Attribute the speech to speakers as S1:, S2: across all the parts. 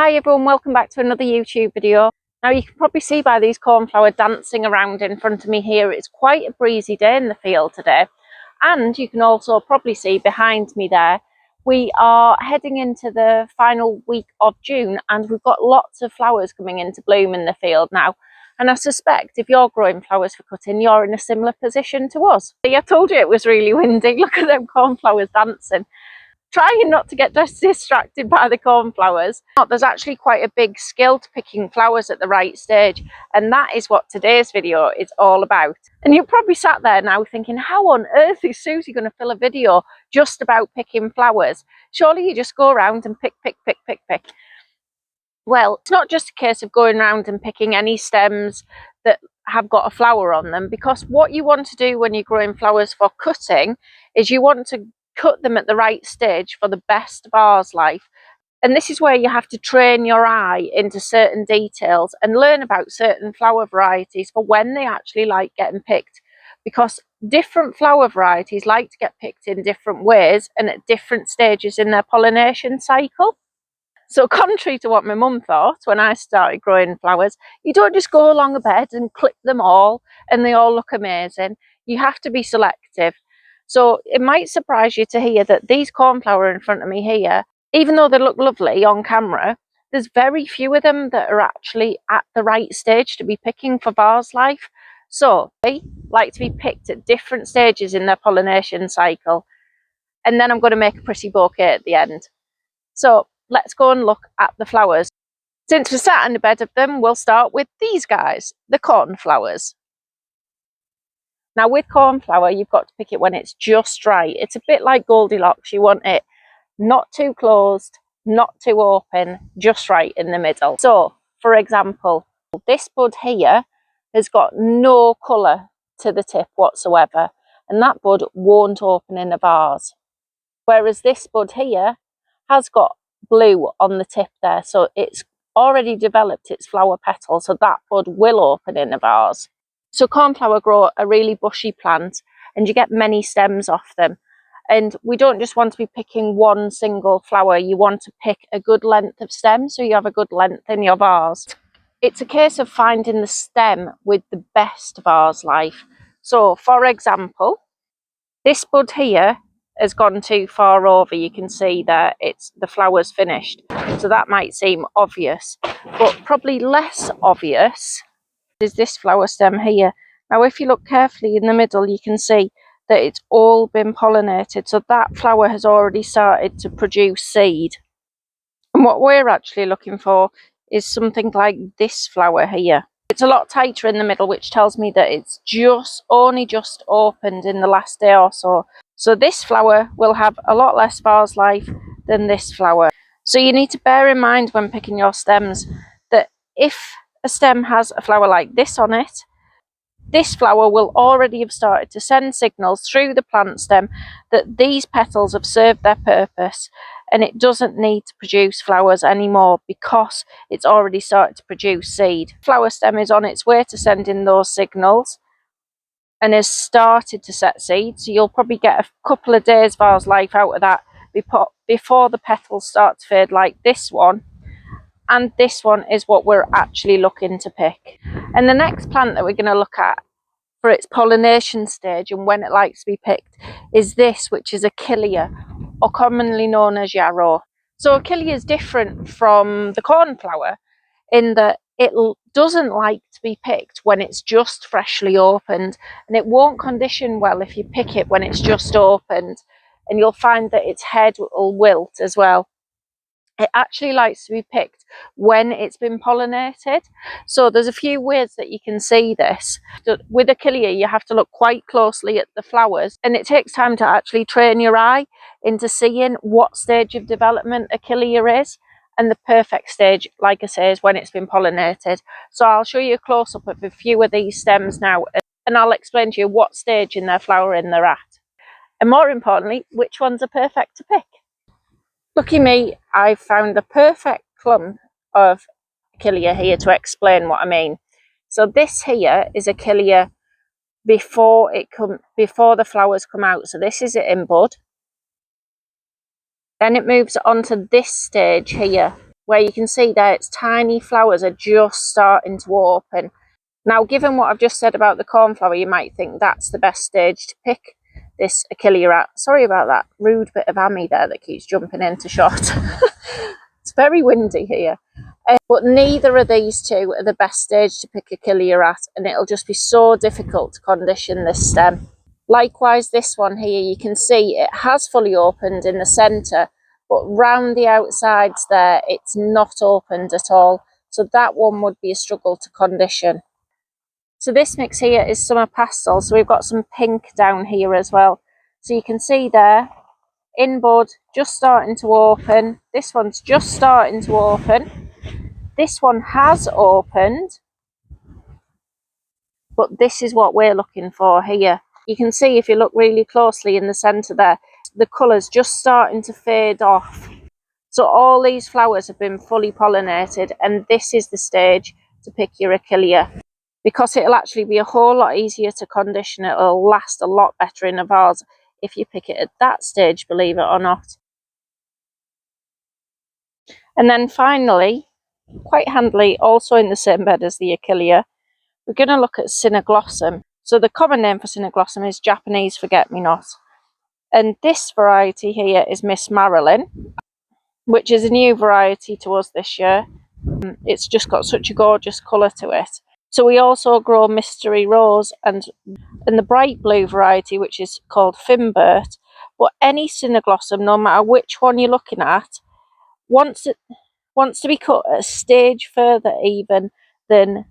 S1: Hi everyone, welcome back to another YouTube video. Now you can probably see by these cornflower dancing around in front of me here, it's quite a breezy day in the field today. And you can also probably see behind me there, we are heading into the final week of June and we've got lots of flowers coming into bloom in the field now. And I suspect if you're growing flowers for cutting, you're in a similar position to us. I told you it was really windy, look at them cornflowers dancing. Trying not to get distracted by the cornflowers. There's actually quite a big skill to picking flowers at the right stage, and that is what today's video is all about. And you're probably sat there now thinking, how on earth is Susie going to fill a video just about picking flowers? Surely you just go around and pick. Well, it's not just a case of going around and picking any stems that have got a flower on them, because what you want to do when you're growing flowers for cutting is you want to cut them at the right stage for the best vase life. And this is where you have to train your eye into certain details and learn about certain flower varieties for when they actually like getting picked, because different flower varieties like to get picked in different ways and at different stages in their pollination cycle. So contrary to what my mum thought when I started growing flowers, you don't just go along a bed and clip them all and they all look amazing. You have to be selective. So it might surprise you to hear that these cornflower in front of me here, even though they look lovely on camera, there's very few of them that are actually at the right stage to be picking for vase life. So they like to be picked at different stages in their pollination cycle. And then I'm going to make a pretty bouquet at the end. So let's go and look at the flowers. Since we're sat in the bed of them, we'll start with these guys, the cornflowers. Now with cornflower, you've got to pick it when it's just right. It's a bit like Goldilocks. You want it not too closed, not too open, just right in the middle. So, for example, this bud here has got no colour to the tip whatsoever, and that bud won't open in a vase. Whereas this bud here has got blue on the tip there, so it's already developed its flower petal, so that bud will open in a vase. So cornflower grow a really bushy plant and you get many stems off them. And we don't just want to be picking one single flower, you want to pick a good length of stem so you have a good length in your vase. It's a case of finding the stem with the best vase life. So for example, this bud here has gone too far over. You can see that the flower's finished. So that might seem obvious, but probably less obvious is this flower stem here. Now if you look carefully in the middle, you can see that it's all been pollinated, so that flower has already started to produce seed. And what we're actually looking for is something like this flower here. It's a lot tighter in the middle, which tells me that it's only just opened in the last day or so. So this flower will have a lot less vase life than this flower. So you need to bear in mind when picking your stems that if a stem has a flower like this on it, this flower will already have started to send signals through the plant stem that these petals have served their purpose and it doesn't need to produce flowers anymore because it's already started to produce seed. Flower stem is on its way to sending those signals and has started to set seed, so you'll probably get a couple of days vase life out of that before the petals start to fade like this one. And this one is what we're actually looking to pick. And the next plant that we're going to look at for its pollination stage and when it likes to be picked is this, which is Achillea, or commonly known as yarrow. So Achillea is different from the cornflower in that it doesn't like to be picked when it's just freshly opened, and it won't condition well if you pick it when it's just opened, and you'll find that its head will wilt as well. It actually likes to be picked when it's been pollinated. So there's a few ways that you can see this. With Achillea, you have to look quite closely at the flowers, and it takes time to actually train your eye into seeing what stage of development Achillea is. And the perfect stage, like I say, is when it's been pollinated. So I'll show you a close-up of a few of these stems now, and I'll explain to you what stage in their flowering they're at. And more importantly, which ones are perfect to pick. Lucky me, I found the perfect clump of Achillea here to explain what I mean. So this here is Achillea before the flowers come out. So this is it in bud. Then it moves on to this stage here. where you can see there its tiny flowers are just starting to open. Now, given what I've just said about the cornflower, you might think that's the best stage to pick this Achillea at. Sorry about that rude bit of Amy there that keeps jumping into shot. It's very windy here. But neither of these two are the best stage to pick Achillea at, and it'll just be so difficult to condition this stem. Likewise, this one here, you can see it has fully opened in the centre, but round the outsides there, it's not opened at all. So that one would be a struggle to condition. So this mix here is summer pastel, so we've got some pink down here as well. So you can see there, in bud, just starting to open. This one's just starting to open. This one has opened, but this is what we're looking for here. You can see if you look really closely in the centre there, the colour's just starting to fade off. So all these flowers have been fully pollinated, and this is the stage to pick your Achillea, because it'll actually be a whole lot easier to condition. It'll last a lot better in a vase if you pick it at that stage, believe it or not. And then finally, quite handily, also in the same bed as the Achillea, we're going to look at Cinnaglossum. So the common name for Cinnaglossum is Japanese forget-me-not. And this variety here is Miss Marilyn, which is a new variety to us this year. It's just got such a gorgeous colour to it. So we also grow Mystery Rose and the bright blue variety, which is called Fimbert. But any Cinnaglossum, no matter which one you're looking at, wants to be cut at a stage further even than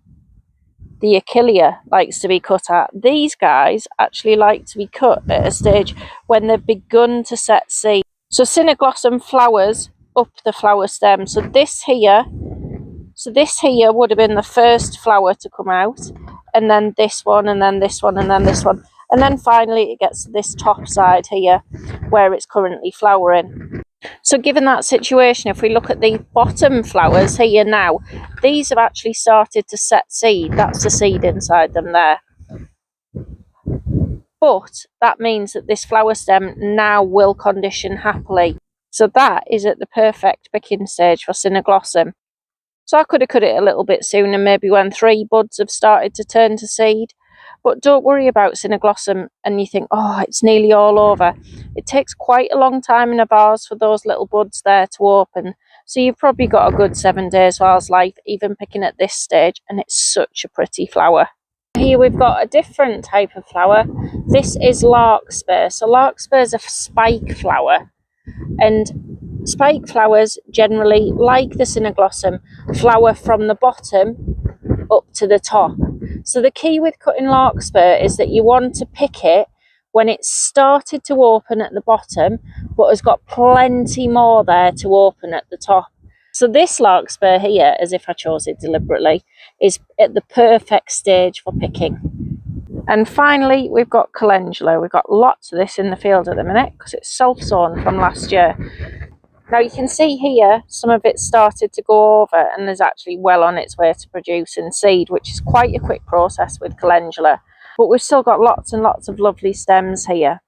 S1: the Achillea likes to be cut at. These guys actually like to be cut at a stage when they've begun to set seed. So Cinnaglossum flowers up the flower stem. So this here would have been the first flower to come out, and then this one, and then this one, and then this one, and then finally it gets to this top side here where it's currently flowering. So given that situation, if we look at the bottom flowers here now, these have actually started to set seed. That's the seed inside them there. But that means that this flower stem now will condition happily. So that is at the perfect picking stage for Cinnaglossum. So I could have cut it a little bit sooner, maybe when 3 buds have started to turn to seed. But don't worry about Cinnaglossum and you think, oh, it's nearly all over. It takes quite a long time in a vase for those little buds there to open. So you've probably got a good 7 days vase life, even picking at this stage, and it's such a pretty flower. Here we've got a different type of flower. This is Lark Spur. So Lark Spur is a spike flower, and spike flowers generally, like the Cinnaglossum, flower from the bottom up to the top. So the key with cutting Lark Spur is that you want to pick it when it's started to open at the bottom, but has got plenty more there to open at the top. So this Lark Spur here, as if I chose it deliberately, is at the perfect stage for picking. And finally, we've got Calendula. We've got lots of this in the field at the minute because it's self-sown from last year. Now you can see here, some of it started to go over and is actually well on its way to producing seed, which is quite a quick process with Calendula. But we've still got lots and lots of lovely stems here.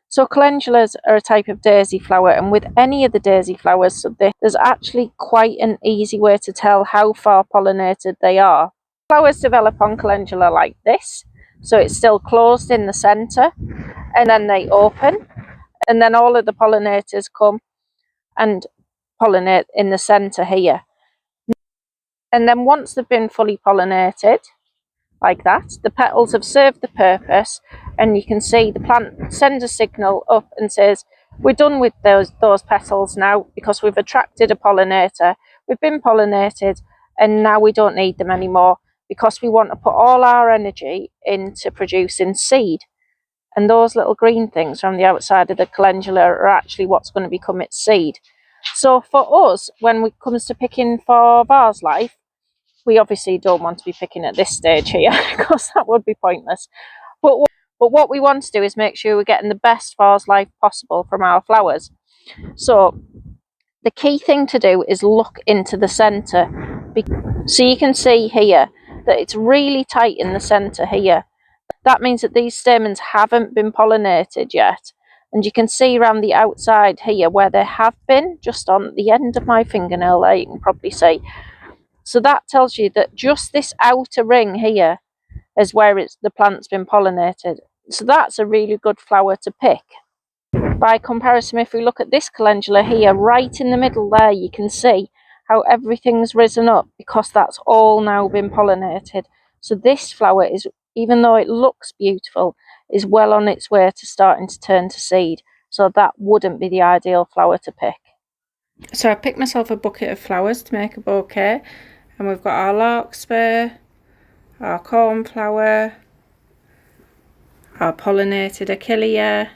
S1: So calendulas are a type of daisy flower, and with any of the daisy flowers, there's actually quite an easy way to tell how far pollinated they are. Flowers develop on calendula like this, so it's still closed in the centre, and then they open, and then all of the pollinators come and pollinate in the centre here. And then once they've been fully pollinated, like that, the petals have served the purpose, and you can see the plant sends a signal up and says, we're done with those petals now because we've attracted a pollinator, we've been pollinated, and now we don't need them anymore because we want to put all our energy into producing seed. And those little green things from the outside of the calendula are actually what's going to become its seed. So for us, when it comes to picking for vase life, we obviously don't want to be picking at this stage here because that would be pointless. But what we want to do is make sure we're getting the best vase life possible from our flowers. So the key thing to do is look into the centre. So you can see here that it's really tight in the centre here. That means that these stamens haven't been pollinated yet. And you can see around the outside here where they have been, just on the end of my fingernail there, you can probably see. So that tells you that just this outer ring here is where the plant's been pollinated. So that's a really good flower to pick. By comparison, if we look at this calendula here, right in the middle there, you can see how everything's risen up because that's all now been pollinated. So this flower is, even though it looks beautiful, is well on its way to starting to turn to seed. So that wouldn't be the ideal flower to pick. So I picked myself a bucket of flowers to make a bouquet, and we've got our Lark Spur, our Cornflower, our pollinated Achillea,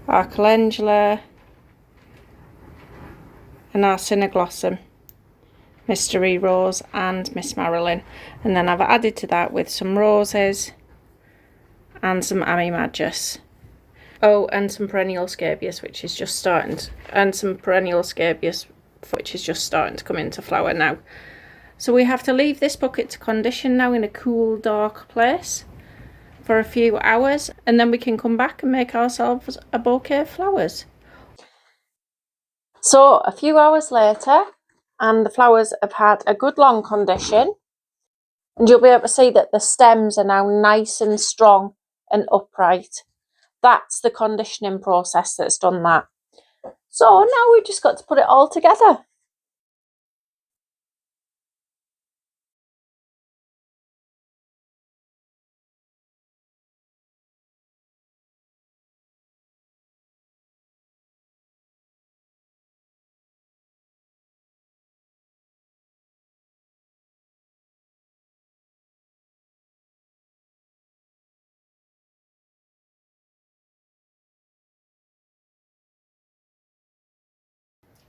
S1: our calendula, and our Cineglossom, Mystery Rose and Miss Marilyn. And then I've added to that with some roses and some Amimagus. Oh, and some perennial scabious, which is just starting to, and some perennial scabious, which is just starting to come into flower now. So we have to leave this bucket to condition now in a cool, dark place for a few hours, and then we can come back and make ourselves a bouquet of flowers. So a few hours later, and the flowers have had a good long condition, and you'll be able to see that the stems are now nice and strong and upright. That's the conditioning process that's done that. So now we've just got to put it all together.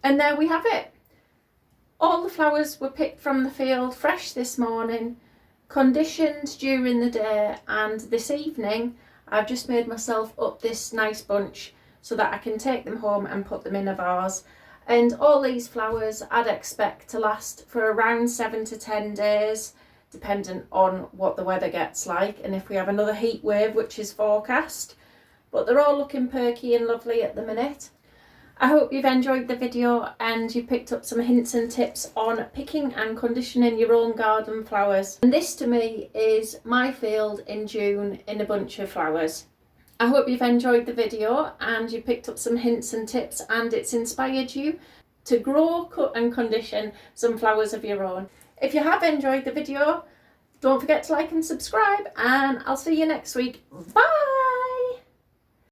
S1: And there we have it. All the flowers were picked from the field fresh this morning, conditioned during the day, and this evening I've just made myself up this nice bunch so that I can take them home and put them in a vase. And all these flowers I'd expect to last for around 7 to 10 days, dependent on what the weather gets like and if we have another heat wave, which is forecast. But they're all looking perky and lovely at the minute. I hope you've enjoyed the video and you picked up some hints and tips on picking and conditioning your own garden flowers. And this to me is my field in June in a bunch of flowers. I hope you've enjoyed the video and you picked up some hints and tips and it's inspired you to grow, cut and condition some flowers of your own. If you have enjoyed the video, don't forget to like and subscribe, and I'll see you next week. Bye!